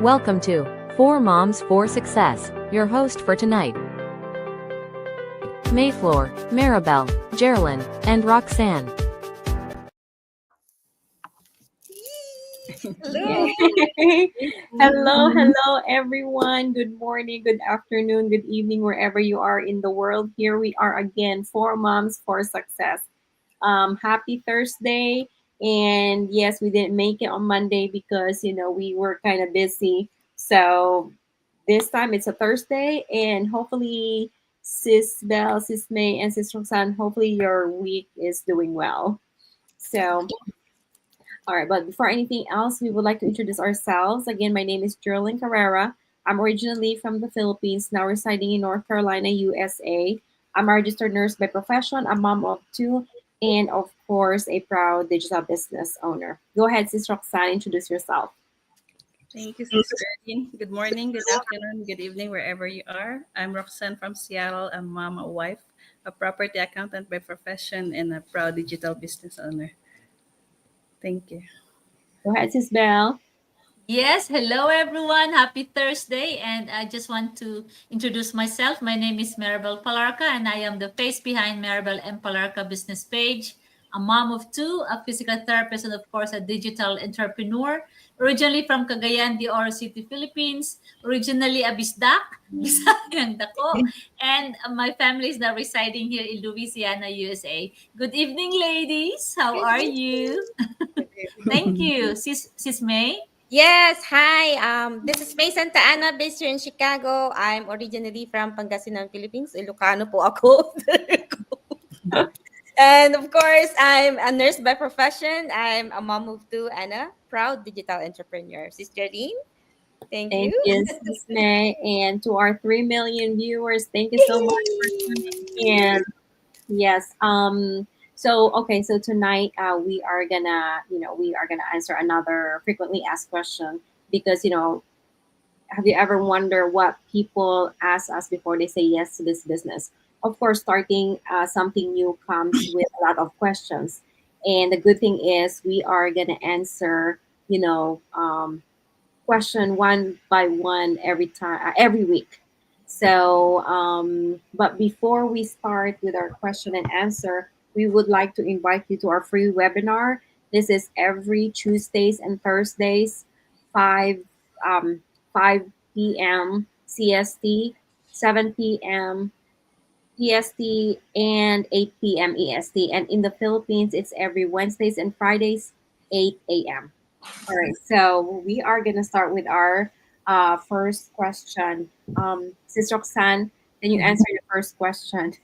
Welcome to Four Moms for Success. Your host for tonight, Mayfloor, Maribel, Geraldine, and Roxanne. Hello. Hello, everyone. Good morning, good afternoon, good evening, wherever you are in the world. Here we are again, Four Moms for Success. Happy Thursday. And yes, we didn't make it on Monday because, we were kind of busy. So this time it's a Thursday, and hopefully, Sis Belle, Sis May, and Sis Roxanne, hopefully your week is doing well. So, all right, but before anything else, we would like to introduce ourselves. Again, my name is Geraldine Carrera. I'm originally from the Philippines, now residing in North Carolina, USA. I'm a registered nurse by profession, a mom of two, and of course, a proud digital business owner. Go ahead, Sis Roxanne, introduce yourself. Thank you, Sis Geraldine. Good morning, good afternoon, good evening, wherever you are. I'm Roxanne from Seattle. I'm mom, a wife, a property accountant by profession, and a proud digital business owner. Thank you. Go ahead, Sis Belle. Yes, hello everyone. Happy Thursday. And I just want to introduce myself. My name is Maribel Palarca, and I am the face behind Maribel M. Palarca business page, a mom of two, a physical therapist, and of course, a digital entrepreneur. Originally from Cagayan de Oro City, Philippines. Originally a Bisdak, Bisayang Dako. And my family is now residing here in Louisiana, USA. Good evening, ladies. How are you? Thank you. Sis May? Yes, hi. This is May Santa Ana, based here in Chicago. I'm originally from Pangasinan, Philippines. Ilocano po ako. And of course, I'm a nurse by profession. I'm a mom of two and a proud digital entrepreneur. Sister Dean, thank Thank you. you, Sis May. And to our 3 million viewers, thank you so much for tuning in. Yes. So tonight we are gonna answer another frequently asked question because have you ever wondered what people ask us before they say yes to this business? Of course, starting something new comes with a lot of questions, and the good thing is we are gonna answer question one by one every time every week. So, but before we start with our question and answer, we would like to invite you to our free webinar. This is every Tuesdays and Thursdays, 5 5 p.m. CST, 7 p.m. PST, and 8 p.m. EST. And in the Philippines, it's every Wednesdays and Fridays, 8 a.m. All right, so we are going to start with our first question. Sis Roxanne, can you answer the first question?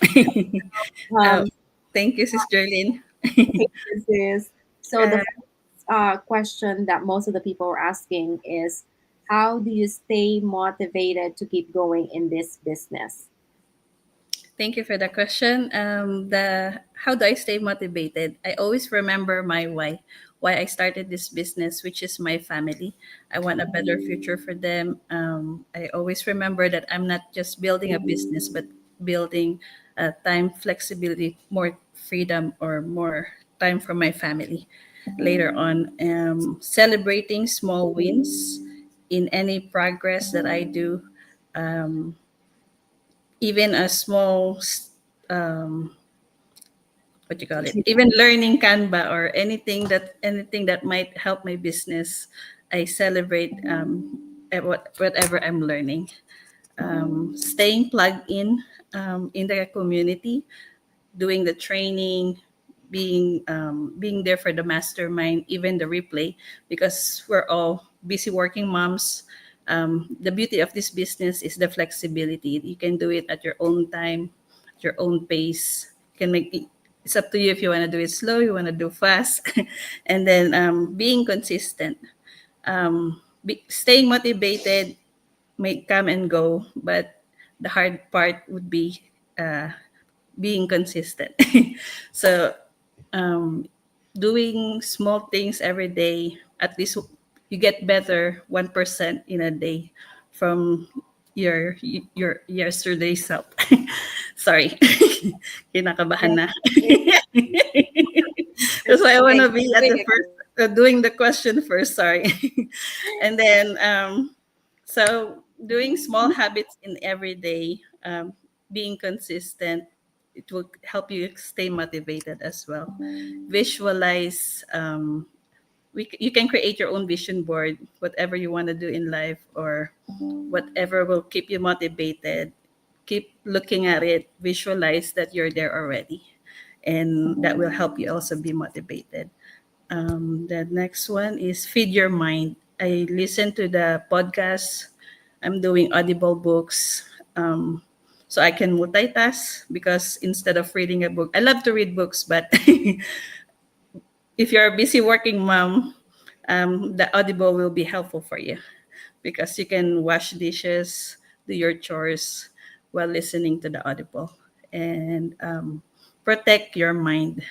Uh, Um, Thank you, Sis Geraldine. this is so the Uh, first question that most of the people are asking is, how do you stay motivated to keep going in this business? Thank you for the question. The how do I stay motivated? I always remember my why I started this business, which is my family. I want a better future for them. I always remember that I'm not just building a business, but building time flexibility, more freedom, or more time for my family. Later on, celebrating small wins in any progress that I do. Um, Even a small what you call it, even learning Canva or anything that might help my business, I celebrate at whatever I'm learning. Staying plugged in the community, doing the training, being there for the mastermind, even the replay, because we're all busy working moms. The beauty of this business is the flexibility. You can do it at your own time, at your own pace. You can make it. It's up to you if you want to do it slow, you want to do fast, and then being consistent. Staying motivated may come and go, but the hard part would be uh, being consistent. So, um, doing small things every day, at least you get better 1% in a day from your yesterday's self. Sorry, kinakabahan na. That's why I want to Okay, be at doing the it. first, doing the question first. Sorry. And then, so doing small habits in every day, being consistent, it will help you stay motivated as well. Visualize. You can create your own vision board, whatever you want to do in life, or whatever will keep you motivated. Keep looking at it. Visualize that you're there already, and that will help you also be motivated. The next one is feed your mind. I listen to the podcast. I'm doing audible books. So I can multitask because instead of reading a book, I love to read books, but if you're a busy working mom, the audible will be helpful for you because you can wash dishes, do your chores while listening to the audible, and protect your mind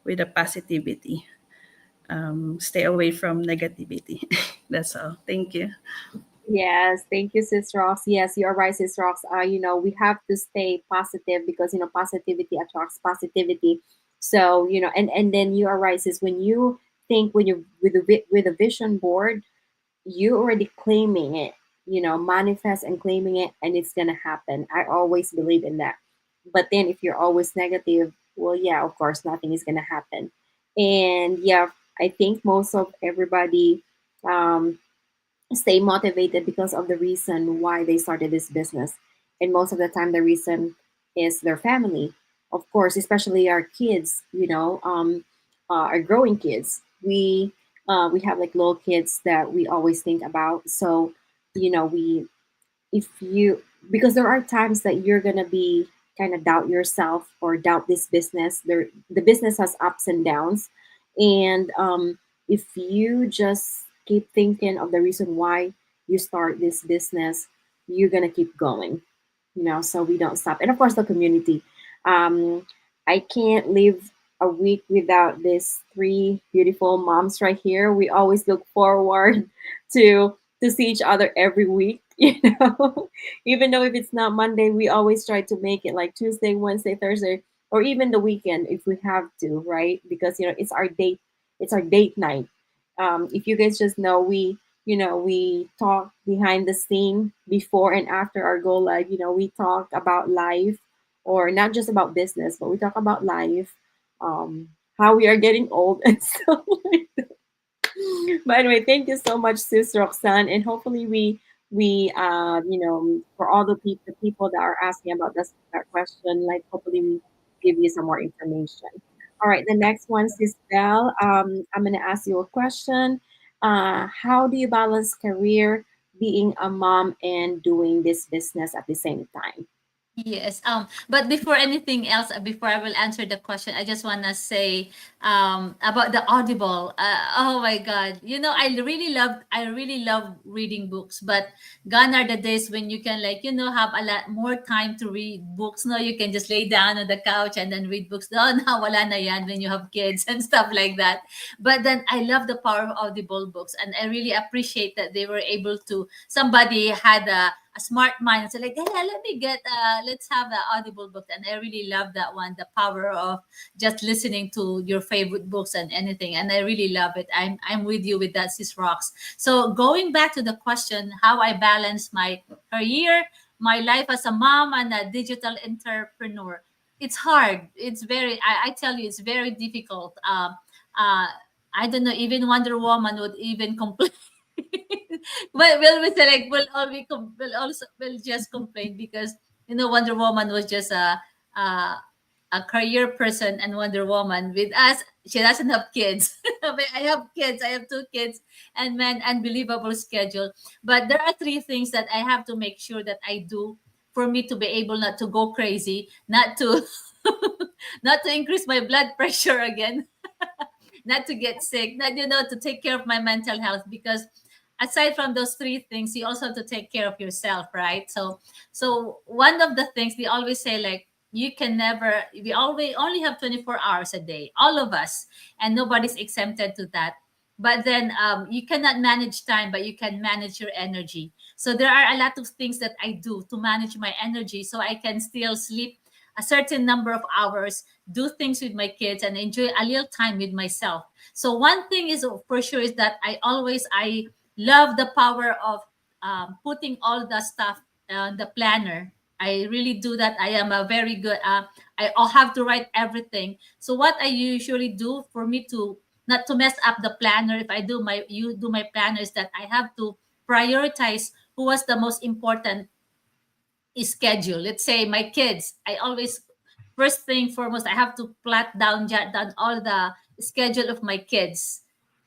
with a positivity. Stay away from negativity. That's all. Thank you. Yes, thank you, Sis Rox. Yes, you're right, Sis Rox. We have to stay positive because positivity attracts positivity. So and then you are right, Sis. When you think when you with a vision board, you already claiming it. Manifest and claiming it, and it's gonna happen. I always believe in that. But then if you're always negative, well, yeah, of course, nothing is gonna happen. And yeah, I think most of everybody. Um, Stay motivated because of the reason why they started this business. And most of the time, the reason is their family. Of course, especially our kids, our growing kids. We have like little kids that we always think about. So, we if you because there are times that you're gonna be kind of doubt yourself or doubt this business. The business has ups and downs, and if you just keep thinking of the reason why you start this business, you're gonna keep going. So we don't stop. And of course, the community. Um, I can't live a week without these three beautiful moms right here. We always look forward to see each other every week. Even though if it's not Monday, we always try to make it like Tuesday, Wednesday, Thursday, or even the weekend if we have to, right? Because it's our date night. If you guys just know, we talk behind the scene before and after our go live. We talk about life, or not just about business, but we talk about life, how we are getting old and stuff like that. But anyway, thank you so much, Sis Roxanne, and hopefully for all the people that are asking about that question, like hopefully we give you some more information. All right, the next one, Sis Bell. I'm gonna ask you a question. How do you balance career, being a mom, and doing this business at the same time? Yes. But before anything else, before I will answer the question, I just wanna say about the Audible. Oh my God! I really love reading books, but gone are the days when you can have a lot more time to read books. No, you can just lay down on the couch and then read books. No, na wala na yan when you have kids and stuff like that. But then I love the power of Audible books, and I really appreciate that they were able to. Somebody had a smart mind. So like, hey, let me get let's have an audible book. And I really love that one, the power of just listening to your favorite books and anything. And I really love it. I'm with you with that, Sis Rocks. So going back to the question, how I balance my career, my life as a mom and a digital entrepreneur. It's hard. I tell you, it's very difficult. I don't know, even Wonder Woman would even complain. But we'll say like we'll just complain because Wonder Woman was just a career person, and Wonder Woman with us, she doesn't have kids. But I have kids. I have two kids, and man, unbelievable schedule. But there are three things that I have to make sure that I do for me to be able not to go crazy, not to not to increase my blood pressure again, not to get sick, not to take care of my mental health, because aside from those three things, you also have to take care of yourself, right? So one of the things they always say, like, you can never we always only have 24 hours a day, all of us, and nobody's exempted to that. But then you cannot manage time, but you can manage your energy. So there are a lot of things that I do to manage my energy so I can still sleep a certain number of hours, do things with my kids, and enjoy a little time with myself. So one thing is for sure is that I love the power of putting all the stuff on the planner. I really do that. I am a very good. I'll have to write everything. So what I usually do for me to not to mess up the planner, if I do my you do my planner, is that I have to prioritize who was the most important schedule. Let's say my kids. I always first thing foremost I have to plot down, jot down all the schedule of my kids.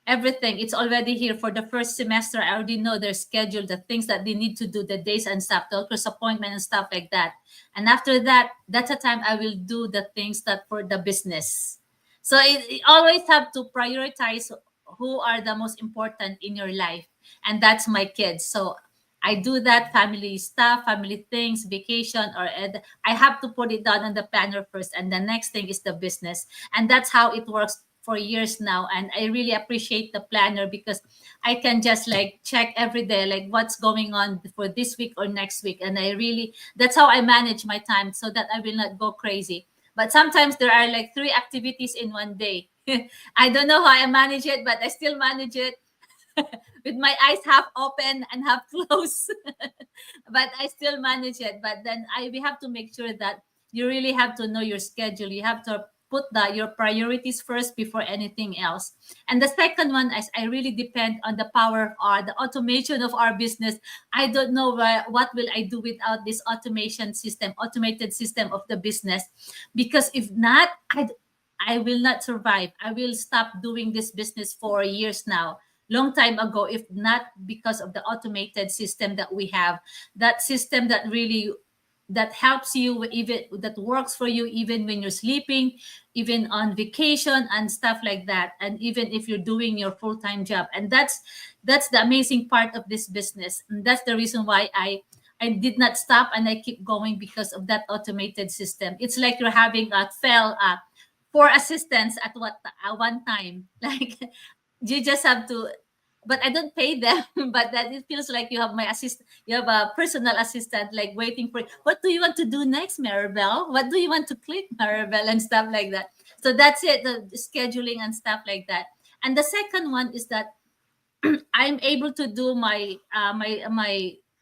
Everything it's already here for the first semester. I already know their schedule, the things that they need to do, the days and stuff, doctor's appointment and stuff like that. And after that, that's the time I will do the things that for the business. So it always have to prioritize who are the most important in your life, and that's my kids. So I do that family stuff, family things, vacation, I have to put it down on the planner first, and the next thing is the business, and that's how it works for years now. And I really appreciate the planner because I can just like check every day, like what's going on for this week or next week, and I really that's how I manage my time so that I will not go crazy. But sometimes there are like 3 activities in one day. I don't know how I manage it, but I still manage it with my eyes half open and half closed. But I still manage it. But then we have to make sure that you really have to know your schedule. You have to put your priorities first before anything else. And the second one is I really depend on the power or the automation of our business. I don't know what will I do without this automation system, automated system of the business, because if not, I will not survive. I will stop doing this business for years now, long time ago, if not because of the automated system that we have, that system that really that helps you, even that works for you even when you're sleeping, even on vacation and stuff like that, and even if you're doing your full-time job. And that's the amazing part of this business, and that's the reason why I did not stop and I keep going, because of that automated system. It's like you're having a 4 assistants at one time. Like you just have to, but I don't pay them. But that it feels like you have you have a personal assistant, like waiting for what do you want to do next, Maribel? What do you want to click, Maribel, and stuff like that. So that's it, the scheduling and stuff like that. And the second one is that I'm able to do my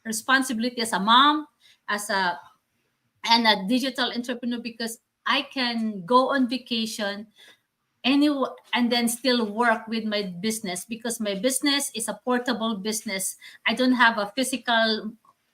responsibility as a mom, as a and a digital entrepreneur, because I can go on vacation and then still work with my business, because my business is a portable business. I don't have a physical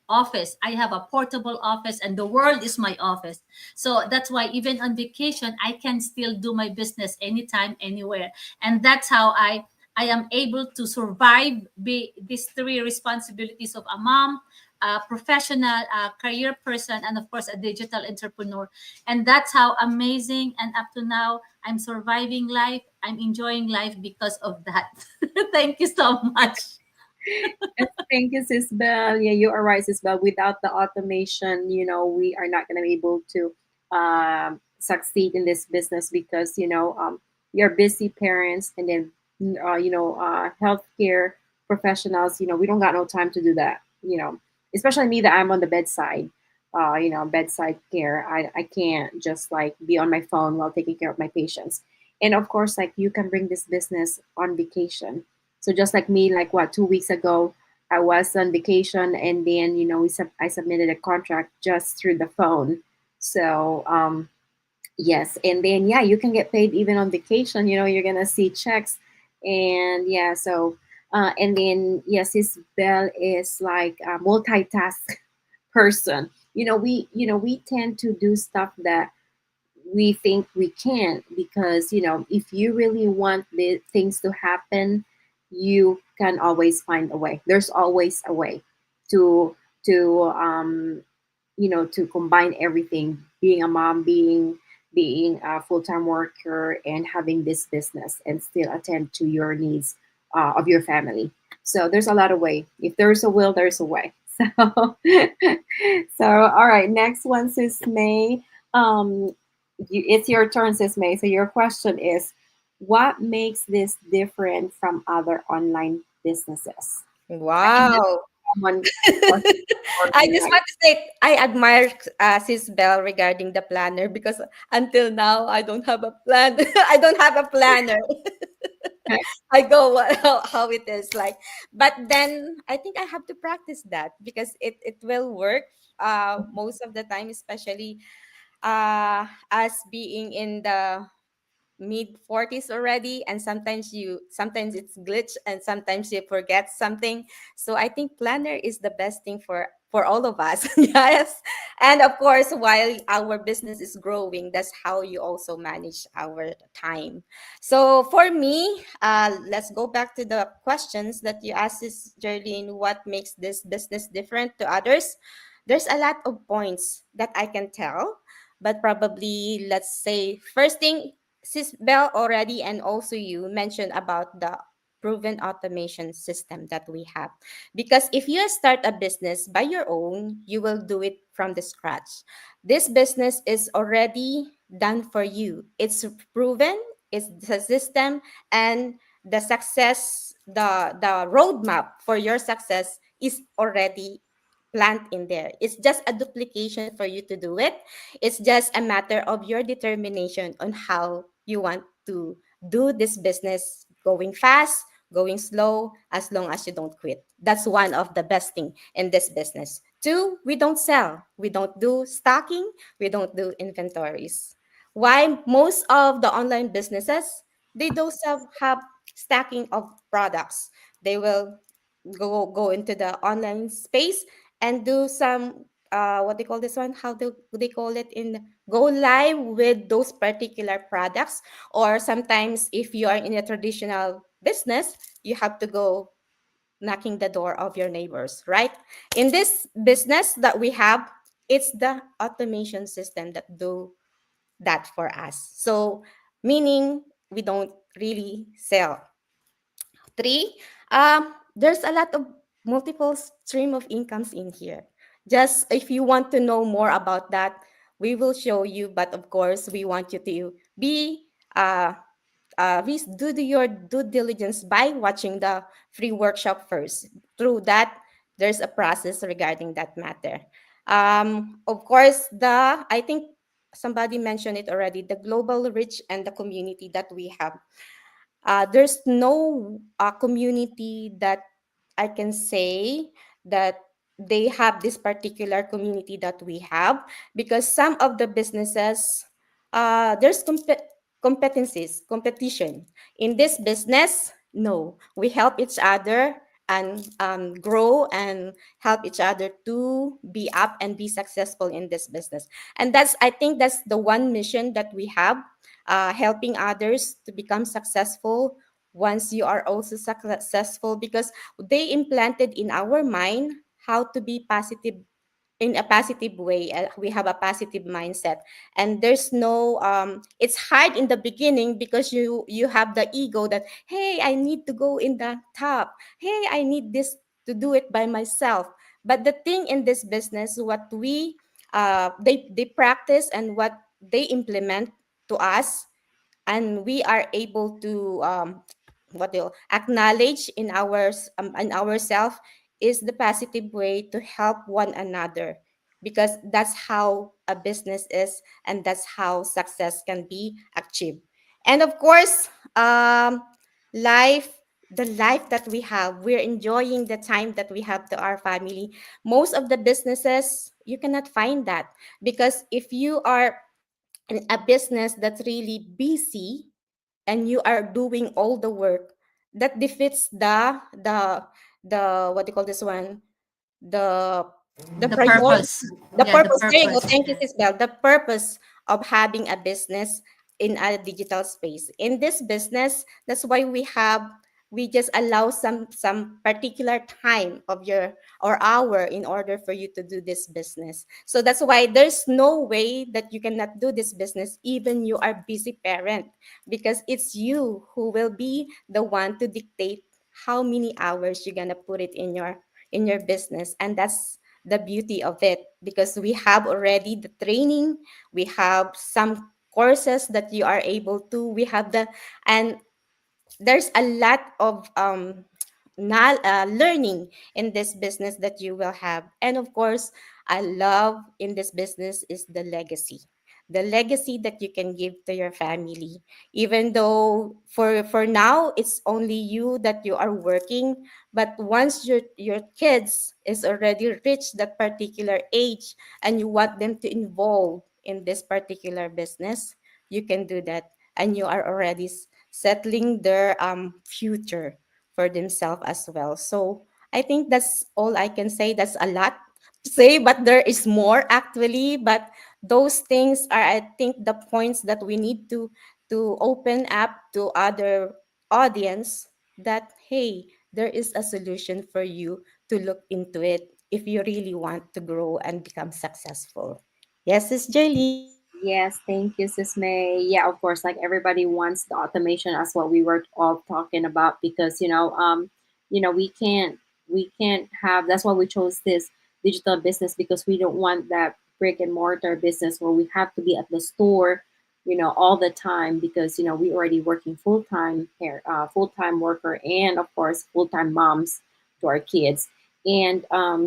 office. I have a portable office, and the world is my office. So that's why even on vacation I can still do my business anytime, anywhere. And that's how I am able to survive these 3 responsibilities of a mom, a professional, a career person, and of course a digital entrepreneur. And that's how amazing, and up to now I'm surviving life, I'm enjoying life because of that. Thank you so much. Yes, thank you, Sis Bell. Yeah, you are right, Sis Bell. Without the automation, we are not going to be able to succeed in this business, because we are busy parents, and then healthcare professionals. We don't got no time to do that. Especially me, that I'm on the bedside. Bedside care. I can't just like be on my phone while taking care of my patients. And of course, like, you can bring this business on vacation. So just like me, like 2 weeks ago, I was on vacation, and then I submitted a contract just through the phone. So yes, and then yeah, you can get paid even on vacation. You're gonna see checks, and yeah, so and then yes, this Bell is like a multitask person. We tend to do stuff that we think we can't, because if you really want the things to happen, you can always find a way. There's always a way to combine everything, being a mom, being a full-time worker, and having this business, and still attend to your needs of your family. So there's a lot of way. If there's a will, there's a way. So all right, next one, Sis May. It's your turn, Sis May. So your question is, what makes this different from other online businesses? Wow. someone was I working just right. want to say I admire Sis Bell regarding the planner because until now I don't have a plan. I don't have a planner. I go how it is like, but then I think I have to practice that because it will work most of the time, especially us being in the mid 40s already, and sometimes it's glitch and sometimes you forget something. So I think planner is the best thing for all of us. Yes, and of course while our business is growing, that's how you also manage our time. So for me, let's go back to the questions that you asked, is Jerlene, what makes this business different to others? There's a lot of points that I can tell, but probably let's say first thing, Sis Bell already and also you mentioned about the proven automation system that we have. Because if you start a business by your own, you will do it from the scratch. This business is already done for you. It's proven, it's the system, and the success, the roadmap for your success is already planned in there. It's just a duplication for you to do it. It's just a matter of your determination on how you want to do this business, going fast, going slow, as long as you don't quit. That's one of the best thing in this business. Two, we don't sell. We don't do stocking. We don't do inventories. Why most of the online businesses, they don't have stacking of products. They will go into the online space and do some what they call this one, how do they call it, in go live with those particular products. Or sometimes if you are in a traditional business, you have to go knocking the door of your neighbors, right? In this business that we have, it's the automation system that do that for us. So meaning we don't really sell. Three, there's a lot of multiple stream of incomes in here. Just if you want to know more about that, we will show you. But of course, we want you to be do your due diligence by watching the free workshop first. Through that, there's a process regarding that matter. Of course, the I think somebody mentioned it already, the global reach and the community that we have. There's no community that I can say that they have this particular community that we have, because some of the businesses, there's competencies, competition. In this business, no, we help each other and grow and help each other to be up and be successful in this business. And I think that's the one mission that we have, helping others to become successful once you are also successful, because they implanted in our mind how to be positive in a positive way. We have a positive mindset, and there's no it's hard in the beginning because you have the ego that, hey, I need to go in the top, hey, I need this to do it by myself. But the thing in this business, what we they practice and what they implement to us, and we are able to what they acknowledge in ourselves, is the positive way to help one another, because that's how a business is, and that's how success can be achieved. And of course, life the life that we have, we're enjoying the time that we have to our family. Most of the businesses, you cannot find that, because if you are in a business that's really busy and you are doing all the work, that defeats the what do you call this one, the the The priority, purpose. the Yeah, the purpose. There you go. purpose. Thank you, Yeah. Sisbel. The purpose of having a business in a digital space. In this business, that's why we just allow some particular time of your or hour in order for you to do this business. So that's why there's no way that you cannot do this business even you are busy parent, because it's you who will be the one to dictate how many hours you're gonna put it in your business. And that's the beauty of it, because we have already the training, we have some courses that you are able to, we have the, and there's a lot of learning in this business that you will have. And of course, I love in this business is the legacy that you can give to your family. Even though for now it's only you that you are working, but once your kids is already reached that particular age and you want them to involve in this particular business, you can do that, and you are already settling their future for themselves as well. So I think that's all I can say. That's a lot to say, but there is more actually. But those things are, I think, the points that we need to open up to other audience, that hey, there is a solution for you to look into it if you really want to grow and become successful. Yes, it's Jelly. Yes, thank you, Sis May. Yeah, of course, like everybody wants the automation as what we were all talking about, because we can't have, that's why we chose this digital business, because we don't want that brick and mortar business where we have to be at the store, all the time, because we already working full time here, full time worker, and of course full time moms to our kids. And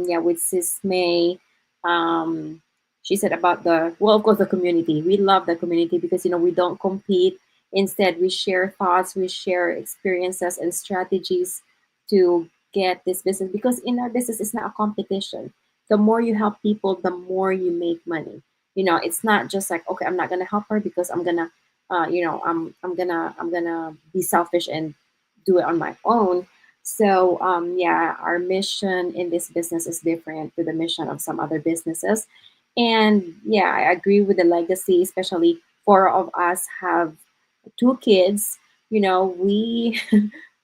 yeah, with Sis May, um she said about the, well, of course, the community. We love the community because we don't compete. Instead, we share thoughts, we share experiences and strategies to get this business, because in our business it's not a competition. The more you help people, the more you make money. It's not just like, okay, I'm not gonna help her because I'm gonna I'm gonna be selfish and do it on my own. So yeah, our mission in this business is different to the mission of some other businesses. And yeah, I agree with the legacy, especially four of us have two kids. We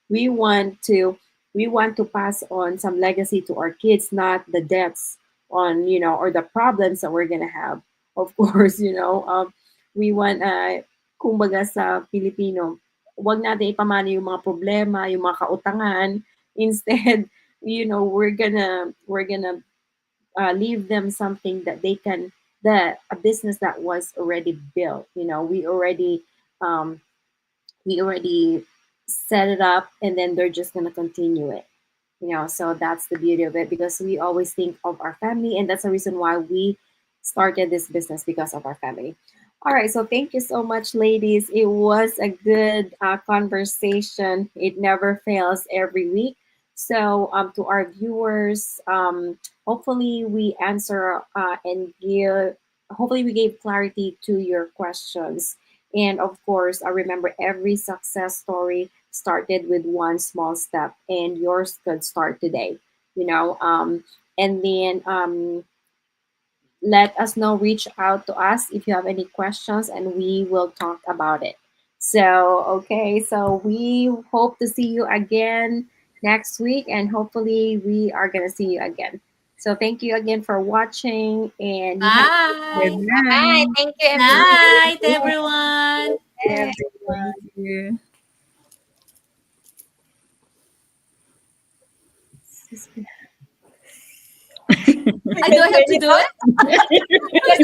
we want to we want to pass on some legacy to our kids, not the debts on, or the problems that we're gonna have. Of course, we want, kumbaga sa Filipino, wag natin ipamana yung mga problema, yung mga kautangan. Instead, we're gonna leave them something that they can, that a business that was already built. Um, we already set it up, and then they're just gonna continue it. So that's the beauty of it, because we always think of our family, and that's the reason why we started this business, because of our family. All right, so thank you so much, ladies. It was a good conversation. It never fails every week. So to our viewers, hopefully we answer and give hopefully we gave clarity to your questions. And of course, I remember every success story started with one small step, and yours could start today. And then let us know, reach out to us if you have any questions, and we will talk about it. So okay, so we hope to see you again next week, and hopefully we are going to see you again. So thank you again for watching, and you have Good Bye. Bye. night. Thank you, Night, everyone. everyone. everyone. Thank you. I do have to do it. Yes,